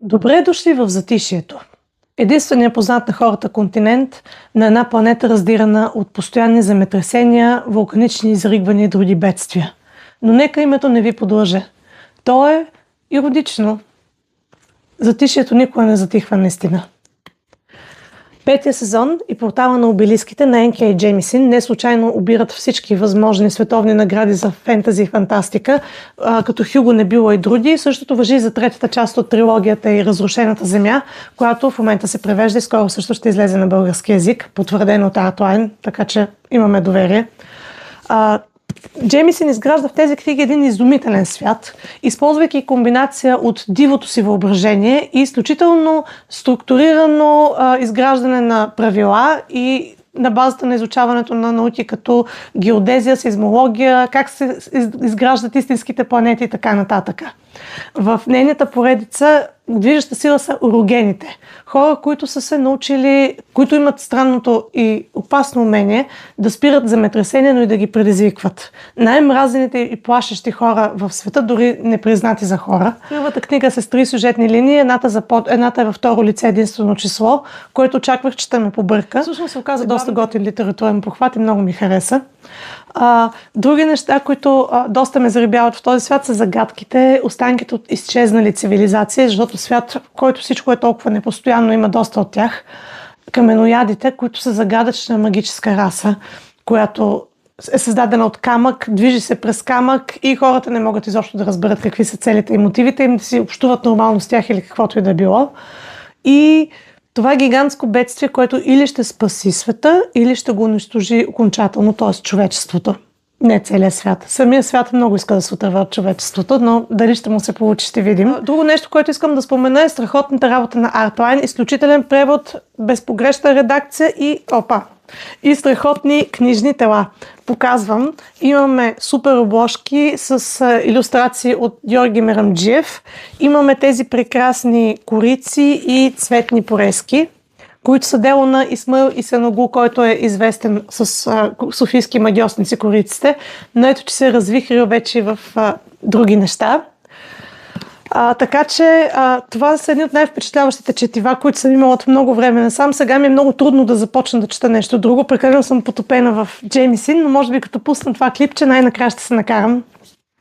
Добре дошли в затишието. Единственият познат на хората континент на една планета, раздирана от постоянни земетресения, вулканични изригвания и други бедствия. Но нека името не ви подлъже. То е иродично. Затишието никога не затихва наистина. Петия сезон и портала на обелиските на Н.К. Джемисън не случайно обират всички възможни световни награди за фентази и фантастика, като Хюго, Небюла и други. Същото важи и за третата част от трилогията и Разрушената земя, която в момента се превежда и скоро също ще излезе на български език, потвърдено от Артлайн, така че имаме доверие. Джемисън изгражда в тези книги един изумителен свят, използвайки комбинация от дивото си въображение и изключително структурирано изграждане на правила и на базата на изучаването на науки като геодезия, сейзмология, как се изграждат истинските планети и така нататък. В нейната поредица движеща сила са орогените. Хора, които са се научили, които имат странното и опасно умение да спират земетресения, но и да ги предизвикват. Най-мразените и плашещи хора в света, дори непризнати за хора. Първата книга е с 3 сюжетни линии, едната е във второ лице единствено число, което очаквах, че ще ме побърка. Всъщност се оказа доста готин литературен похват и много ми хареса. Други неща, които доста ме зарибяват в този свят, са загадките, останките от изчезнали цивилизации, защото свят, в който всичко е толкова непостоянно, има доста от тях. Каменоядите, които са загадъчна магическа раса, която е създадена от камък, движи се през камък и хората не могат изобщо да разберат какви са целите и мотивите им, да си общуват нормално с тях или каквото и да било. И това е гигантско бедствие, което или ще спаси света, или ще го унищожи окончателно, т.е. човечеството. Не целият свят. Самия свят много иска да се отърва от човечеството, но дали ще му се получи, ще видим. Друго нещо, което искам да спомена, е страхотната работа на Артлайн. Изключителен превод, безпогрешна редакция и страхотни книжни тела. Показвам, имаме супер обложки с илюстрации от Георги Мерамджиев. Имаме тези прекрасни корици и цветни порезки, които са дело на Исмаил Исеногул, който е известен с софийски магиосници кориците, но ето, че се е развихрил вече в други неща. Така че това са едни от най-впечатляващите четива, които съм имала от много време насам. Сега ми е много трудно да започна да чета нещо друго. Прекалено съм потопена в Джемисън, но може би като пусна това клипче, най-накрая ще се накарам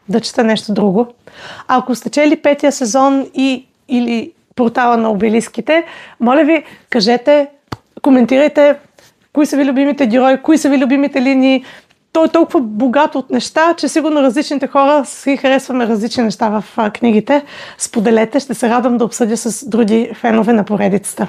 да чета нещо друго. Ако сте чели петия сезон или портала на обелиските, моля ви, кажете, коментирайте кои са ви любимите герои, кои са ви любимите линии. Той е толкова богат от неща, че сигурно различните хора си харесваме различни неща в книгите. Споделете, ще се радвам да обсъдя с други фенове на поредицата.